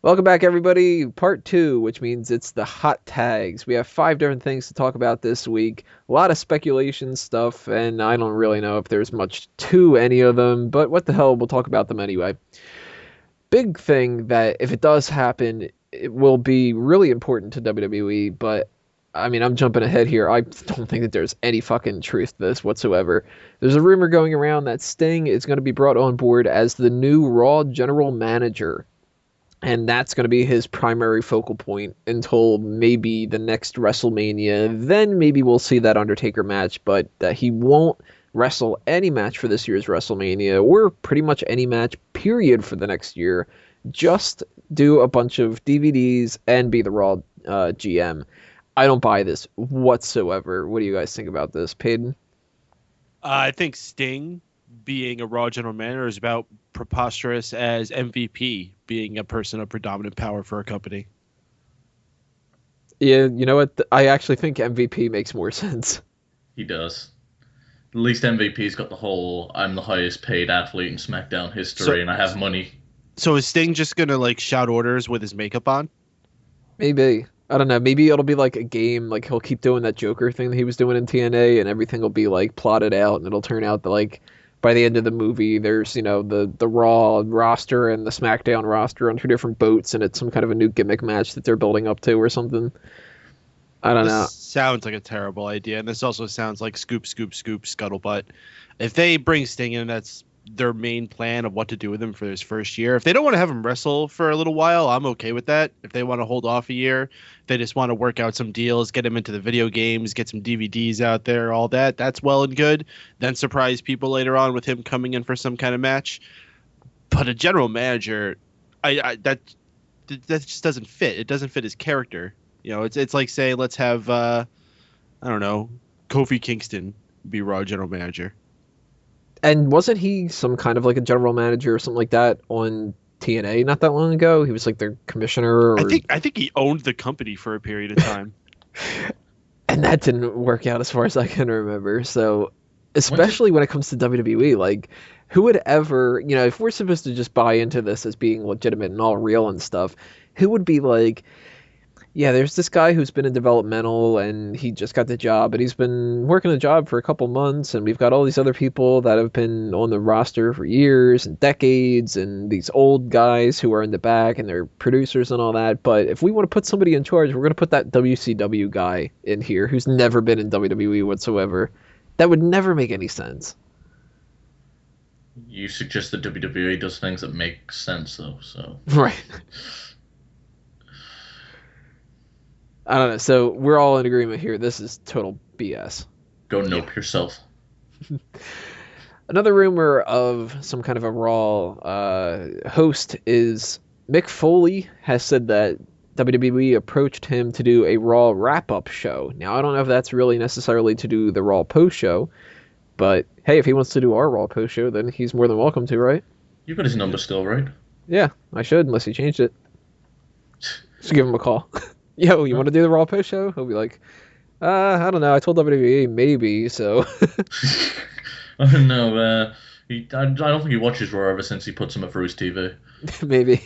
Welcome back, everybody. Part two, which means it's the hot tags. We have five different things to talk about this week. A lot of speculation stuff, and I don't really know if there's much to any of them, but what the hell, we'll talk about them anyway. Big thing that if it does happen, it will be really important to WWE, but I mean, I'm jumping ahead here. I don't think that there's any fucking truth to this whatsoever. There's a rumor going around that Sting is going to be brought on board as the new Raw general manager, and that's going to be his primary focal point until maybe the next WrestleMania. Then maybe we'll see that Undertaker match, but he won't wrestle any match for this year's WrestleMania or pretty much any match, period, for the next year. Just do a bunch of DVDs and be the Raw GM. I don't buy this whatsoever. What do you guys think about this, Peyton? I think Sting being a Raw general manager is about preposterous as MVP being a person of predominant power for a company. Yeah, you know what? I actually think MVP makes more sense. He does. At least MVP's got the whole "I'm the highest paid athlete in SmackDown history, So, and I have money." so is Sting just gonna like shout orders with his makeup on? Maybe. I don't know. Maybe it'll be like a game. Like he'll keep doing that Joker thing that he was doing in TNA, and everything will be like plotted out, and it'll turn out that like by the end of the movie, there's the Raw roster and the SmackDown roster on two different boats, and it's some kind of a new gimmick match that they're building up to or something. I don't This know. sounds like a terrible idea, and this also sounds like scoop, scoop, scoop, scuttlebutt. If they bring Sting in, that's their main plan of what to do with him for his first year. If they don't want to have him wrestle for a little while, I'm okay with that. If they want to hold off a year, they just want to work out some deals, get him into the video games, get some DVDs out there, all that. That's well and good. Then surprise people later on with him coming in for some kind of match. But a general manager, that just doesn't fit. It doesn't fit his character. It's like saying let's have I don't know, Kofi Kingston be Raw general manager. And wasn't he some kind of like a general manager or something like that on TNA not that long ago? He was like their commissioner, I or think I think he owned the company for a period of time. and that didn't work out as far as I can remember. So, When did especially when it comes to WWE, like who would ever, if we're supposed to just buy into this as being legitimate and all real and stuff, who would be like, yeah, there's this guy who's been in developmental and he just got the job, but he's been working the job for a couple months, and we've got all these other people that have been on the roster for years and decades, and these old guys who are in the back and they're producers and all that. But if we want to put somebody in charge, we're going to put that WCW guy in here who's never been in WWE whatsoever. That would never make any sense. you suggest that WWE does things that make sense, though, so Right. I don't know. So we're all in agreement here. This is total BS. go Yeah. nope yourself. Another rumor of some kind of a Raw host is Mick Foley has said that WWE approached him to do a Raw wrap-up show. Now, I don't know if that's really necessarily to do the Raw post-show, but hey, if he wants to do our Raw post-show, then he's more than welcome to, right? You got his number still, right? Yeah, I should, unless he changed it. Just give him a call. Yo, you want to do the Raw post-show? He'll be like, I don't know. I told WWE maybe, so I don't know. I don't think he watches Raw ever since he put some up for his TV. maybe.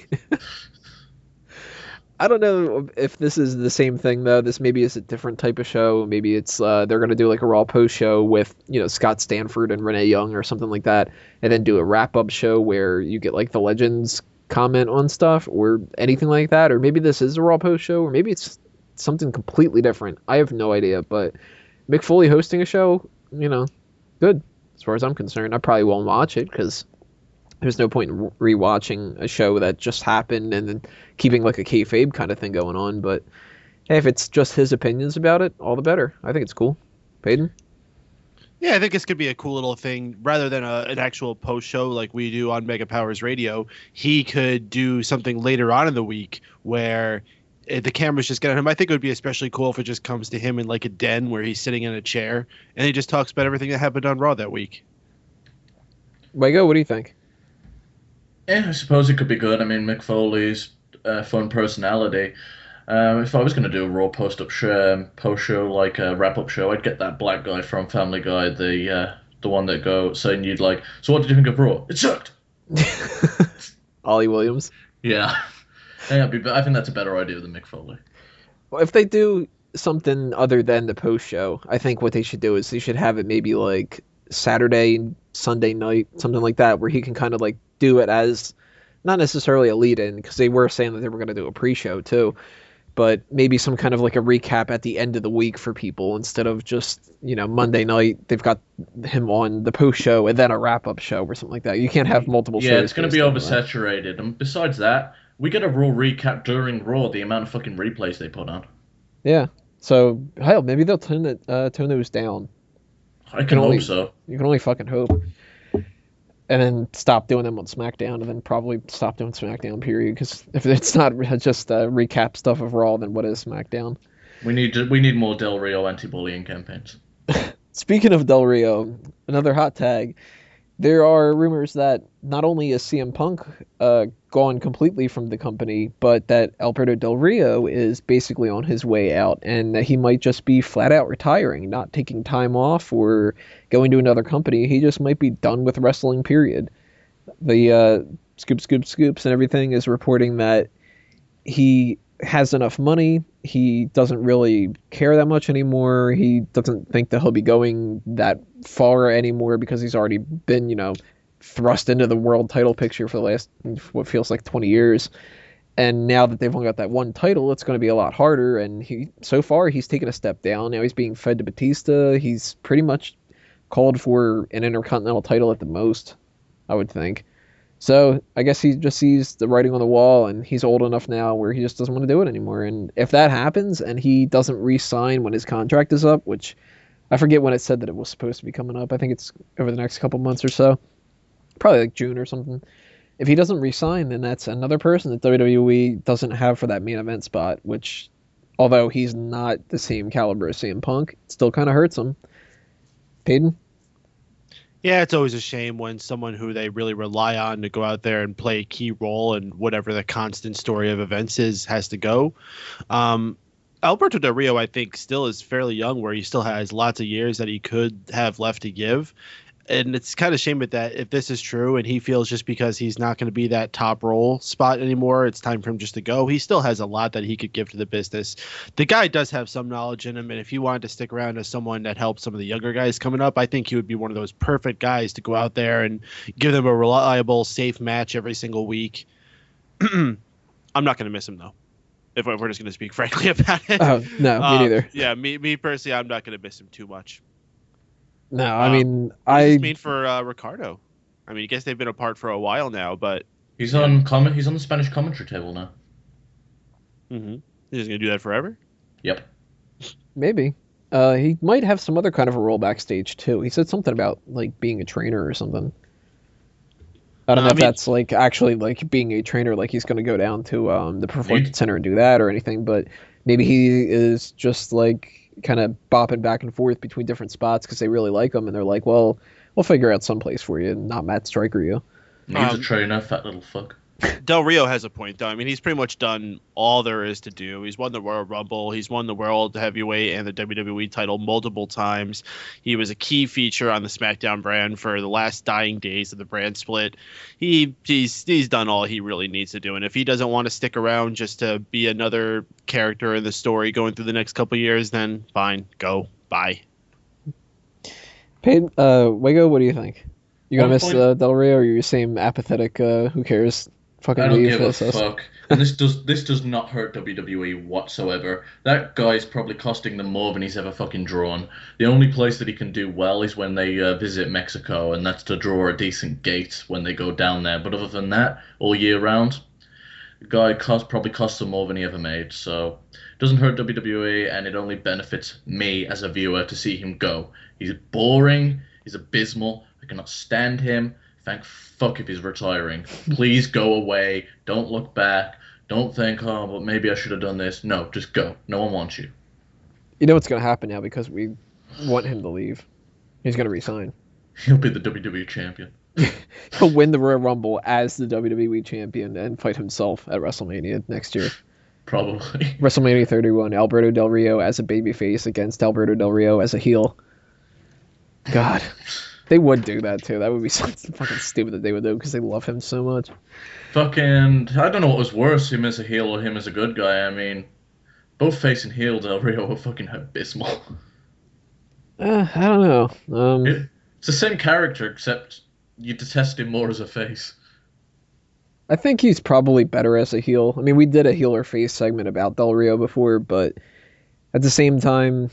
I don't know if this is the same thing though. This maybe is a different type of show. Maybe it's they're gonna do like a Raw post show with Scott Stanford and Renee Young or something like that, and then do a wrap up show where you get like the legends comment on stuff or anything like that. Or maybe this is a Raw post show, or maybe it's something completely different. I have no idea. But Mick Foley hosting a show, good as far as I'm concerned. I probably won't watch it because there's no point in rewatching a show that just happened and then keeping like a kayfabe kind of thing going on. But hey, if it's just his opinions about it, all the better. I think it's cool. Peyton? Yeah, I think this could be a cool little thing. Rather than an actual post show like we do on Mega Powers Radio, he could do something later on in the week where the camera's just getting him. I think it would be especially cool if it just comes to him in like a den where he's sitting in a chair and he just talks about everything that happened on Raw that week. Wago, what do you think? Yeah, I suppose it could be good. I mean, Mick Foley's fun personality. If I was going to do a Raw post show like a wrap up show, I'd get that black guy from Family Guy, the one that go saying you'd like. So what did you think of Raw? It sucked. Ollie Williams. Yeah, Yeah, I think that's a better idea than Mick Foley. Well, if they do something other than the post show, I think what they should do is they should have it maybe like Saturday and Sunday night, something like that, where he can kind of like do it as not necessarily a lead in, because they were saying that they were going to do a pre show too, but maybe some kind of like a recap at the end of the week for people instead of just, Monday night they've got him on the post show and then a wrap up show or something like that. You can't have multiple Yeah, shows. it's going to be oversaturated. And besides that, we get a Raw recap during Raw, the amount of fucking replays they put on. Yeah. So hell, maybe they'll tone those down. I can hope so. You can only fucking hope. And then stop doing them on SmackDown, and then probably stop doing SmackDown, period. Because if it's not just recap stuff of Raw, then what is SmackDown? We need more Del Rio anti-bullying campaigns. Speaking of Del Rio, another hot tag. There are rumors that not only is CM Punk gone completely from the company, but that Alberto Del Rio is basically on his way out, and that he might just be flat out retiring, not taking time off or going to another company. He just might be done with wrestling, period. The Scoops and everything is reporting that he has enough money. He doesn't really care that much anymore. He doesn't think that he'll be going that far anymore because he's already been, thrust into the world title picture for the last, what feels like 20 years. And now that they've only got that one title, it's going to be a lot harder. And so far, he's taken a step down. Now he's being fed to Batista. He's pretty much called for an Intercontinental title at the most, I would think. So I guess he just sees the writing on the wall, and he's old enough now where he just doesn't want to do it anymore. And if that happens and he doesn't re-sign when his contract is up, which I forget when it said that it was supposed to be coming up. I think it's over the next couple months or so. Probably like June or something. If he doesn't re-sign, then that's another person that WWE doesn't have for that main event spot, which, although he's not the same caliber as CM Punk, it still kind of hurts him. Peyton? Yeah, it's always a shame when someone who they really rely on to go out there and play a key role in whatever the constant story of events is has to go. Alberto Del Rio, I think, still is fairly young, where he still has lots of years that he could have left to give. And it's kind of a shame that if this is true and he feels just because he's not going to be that top role spot anymore, it's time for him just to go. He still has a lot that he could give to the business. The guy does have some knowledge in him, and if he wanted to stick around as someone that helps some of the younger guys coming up, I think he would be one of those perfect guys to go out there and give them a reliable, safe match every single week. I'm not going to miss him, though, if we're just going to speak frankly about it. Oh, no, me neither. Yeah, me personally, I'm not going to miss him too much. No, I mean, what does this mean for Ricardo? I mean, I guess they've been apart for a while now, but he's on the Spanish commentary table now. Mm-hmm. He's just gonna do that forever? Yep. Maybe. He might have some other kind of a role backstage too. He said something about like being a trainer or something. I don't know if that's like actually like being a trainer, like he's gonna go down to the Performance Center and do that or anything, but maybe he is just like kind of bopping back and forth between different spots because they really like him and they're like, well, we'll figure out some place for you and not Matt Striker you. Needs a trainer, fat little fuck. Del Rio has a point, though. I mean, he's pretty much done all there is to do. He's won the Royal Rumble. He's won the World Heavyweight and the WWE title multiple times. He was a key feature on the SmackDown brand for the last dying days of the brand split. He's done all he really needs to do. And if he doesn't want to stick around just to be another character in the story going through the next couple of years, then fine, go. Bye. Peyton, Wego, what do you think? You gonna miss Del Rio, or are you the same apathetic, who cares? I don't give a fuck. And this does not hurt WWE whatsoever. That guy's probably costing them more than he's ever fucking drawn. The only place that he can do well is when they visit Mexico, and that's to draw a decent gate when they go down there. But other than that, all year round, the guy probably costs them more than he ever made. So it doesn't hurt WWE, and it only benefits me as a viewer to see him go. He's boring. He's abysmal. I cannot stand him. Thank fuck if he's retiring. Please go away. Don't look back. Don't think, oh, but maybe I should have done this. No, just go. No one wants you. You know what's going to happen now because we want him to leave. He's going to resign. He'll be the WWE champion. He'll win the Royal Rumble as the WWE champion and fight himself at WrestleMania next year. Probably. WrestleMania 31, Alberto Del Rio as a babyface against Alberto Del Rio as a heel. God. They would do that too. That would be something fucking stupid that they would do because they love him so much. Fucking, I don't know what was worse, him as a heel or him as a good guy. I mean, both face and heel Del Rio were fucking abysmal. I don't know. It's the same character, except you detest him more as a face. I think he's probably better as a heel. I mean, we did a heel or face segment about Del Rio before, but at the same time,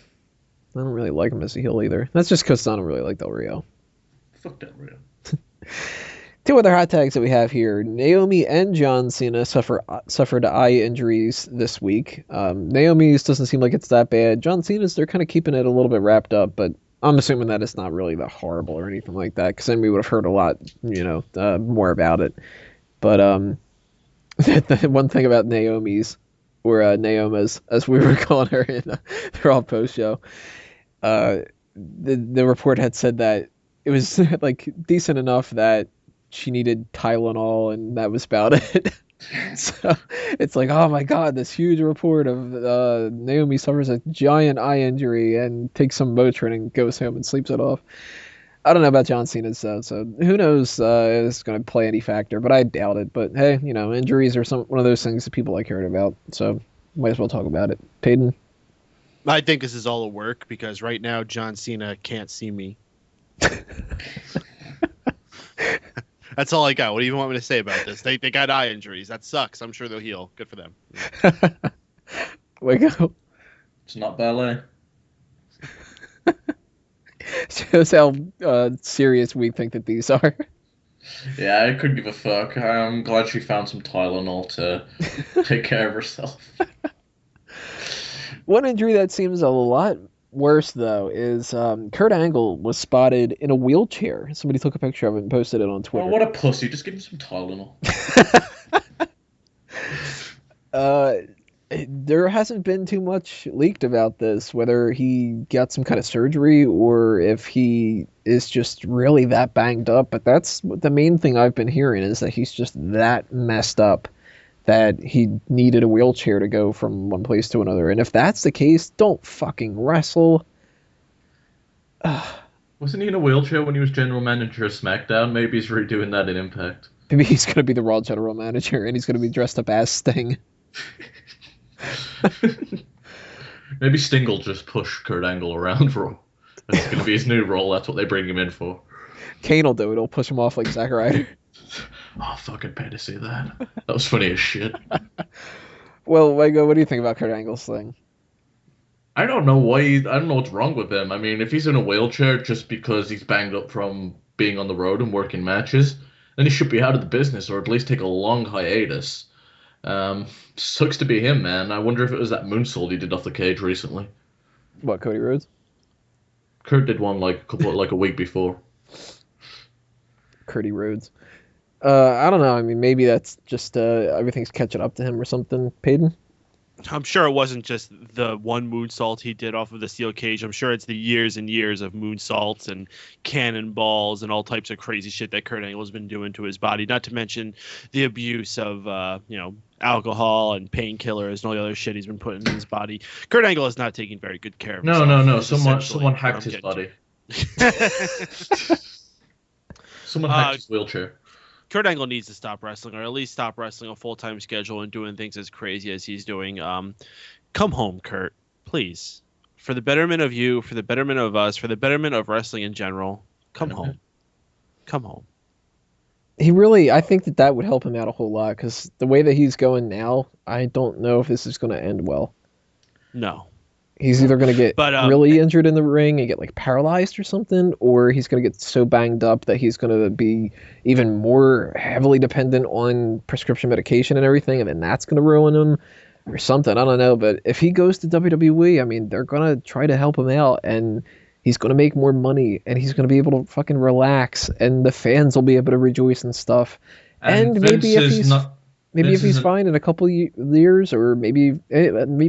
I don't really like him as a heel either. That's just because I don't really like Del Rio. Fuck Del Rio. Two other hot tags that we have here. Naomi and John Cena suffered eye injuries this week. Naomi's doesn't seem like it's that bad. John Cena's, they're kind of keeping it a little bit wrapped up, but I'm assuming that it's not really that horrible or anything like that, because then we would have heard a lot, more about it. But the one thing about Naomi's, or Naoma's, as we were calling her in the Raw post show, the report had said that it was like decent enough that she needed Tylenol and that was about it. So it's like, oh my god, this huge report of Naomi suffers a giant eye injury and takes some Motrin and goes home and sleeps it off. I don't know about John Cena's though, so who knows if it's going to play any factor, but I doubt it. But hey, injuries are one of those things that people like hearing about, so might as well talk about it. Peyton? I think this is all a work because right now John Cena can't see me. That's all I got. What do you want me to say about this? They got eye injuries. That sucks. I'm sure they'll heal. Good for them. Wake up. It's not ballet. Shows how serious we think that these are. Yeah, I couldn't give a fuck. I'm glad she found some Tylenol to take care of herself. One injury that seems a lot worse, though, is Kurt Angle was spotted in a wheelchair. Somebody took a picture of it and posted it on Twitter. Oh, what a pussy. Just give him some Tylenol. There hasn't been too much leaked about this, whether he got some kind of surgery or if he is just really that banged up. But that's the main thing I've been hearing, is that he's just that messed up that he needed a wheelchair to go from one place to another. And if that's the case, don't fucking wrestle. Wasn't he in a wheelchair when he was general manager of SmackDown? Maybe he's redoing that in Impact. Maybe he's going to be the Raw general manager and he's going to be dressed up as Sting. Maybe Sting will just push Kurt Angle around for him. That's going to be his new role. That's what they bring him in for. Kane will do it. He'll push him off like Zack Ryder. Oh, fucking pay to see that. That was funny as shit. Well, Lego, what do you think about Kurt Angle's thing? I don't know why. I don't know what's wrong with him. I mean, if he's in a wheelchair just because he's banged up from being on the road and working matches, then he should be out of the business or at least take a long hiatus. Sucks to be him, man. I wonder if it was that moonsault he did off the cage recently. What, Cody Rhodes? Kurt did one like a week before. Cody Rhodes. I don't know. I mean, maybe that's just everything's catching up to him or something. Peyton? I'm sure it wasn't just the one moonsault he did off of the steel cage. I'm sure it's the years and years of moonsaults and cannonballs and all types of crazy shit that Kurt Angle has been doing to his body. Not to mention the abuse of, alcohol and painkillers and all the other shit he's been putting in his body. Kurt Angle is not taking very good care of himself. No. Someone hacked his body. Someone hacked his wheelchair. Kurt Angle needs to stop wrestling, or at least stop wrestling a full-time schedule and doing things as crazy as he's doing. Come home, Kurt, please. For the betterment of you, for the betterment of us, for the betterment of wrestling in general, come home. Come home. I think that would help him out a whole lot, because the way that he's going now, I don't know if this is going to end well. No. He's either going to get really injured in the ring and get like paralyzed or something, or he's going to get so banged up that he's going to be even more heavily dependent on prescription medication and everything, and then that's going to ruin him or something. I don't know, but if he goes to WWE, I mean, they're going to try to help him out, and he's going to make more money, and he's going to be able to fucking relax, and the fans will be able to rejoice and stuff. And maybe if he's fine in a couple years, or maybe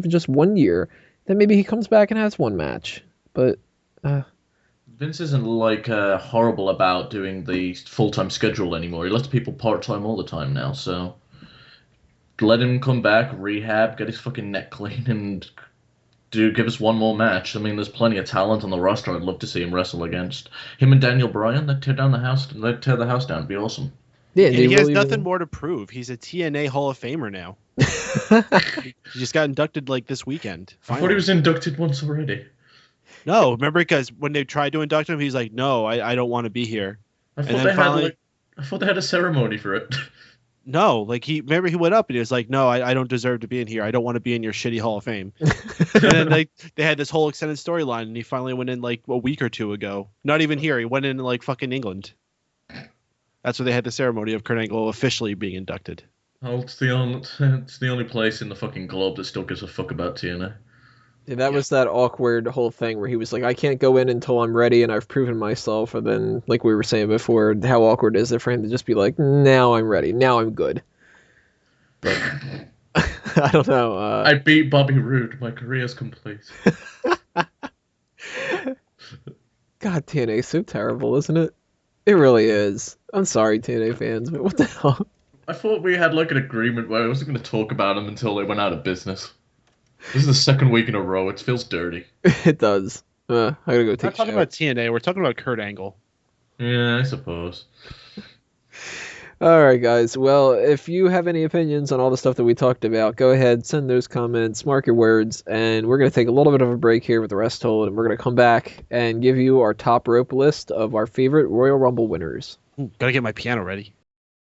just 1 year, then maybe he comes back and has one match. But Vince isn't like horrible about doing the full-time schedule anymore. He lets people part-time all the time now, so let him come back, rehab, get his fucking neck clean, and do give us one more match. I mean, there's plenty of talent on the roster. I'd love to see him wrestle against him and Daniel Bryan. They'd tear down the house. They'd tear the house down. It'd be awesome. Yeah, And do you he has really nothing even... more to prove. He's a TNA Hall of Famer now. He just got inducted like this weekend. I thought Finally. he was inducted once already. No, remember because when they tried to induct him, he's like, "No, I don't want to be here." I thought And then they finally, had like, I thought they had a ceremony for it. no, like he went up and he was like, "No, I don't deserve to be in here. I don't want to be in your shitty Hall of Fame." And then they had this whole extended storyline, and he finally went in like a week or two ago. Not even here. He went in like fucking England. That's where they had the ceremony of Kurt Angle officially being inducted. Oh, it's the only place in the fucking globe that still gives a fuck about TNA. Yeah, that was that awkward whole thing where he was like, I can't go in until I'm ready and I've proven myself. And then, like we were saying before, how awkward is it for him to just be like, now I'm ready. Now I'm good. But I don't know. I beat Bobby Roode. My career's complete. God, TNA's so terrible, isn't it? It really is. I'm sorry, TNA fans, but what the hell? I thought we had like an agreement where I wasn't going to talk about them until they went out of business. This is the second week in a row. It feels dirty. It does. I gotta go We're take not a talking shower. about TNA. We're talking about Kurt Angle. Yeah, I suppose. All right, guys. Well, if you have any opinions on all the stuff that we talked about, go ahead, send those comments, mark your words, and we're going to take a little bit of a break here with the rest told, and we're going to come back and give you our top rope list of our favorite Royal Rumble winners. Ooh, gotta get my piano ready.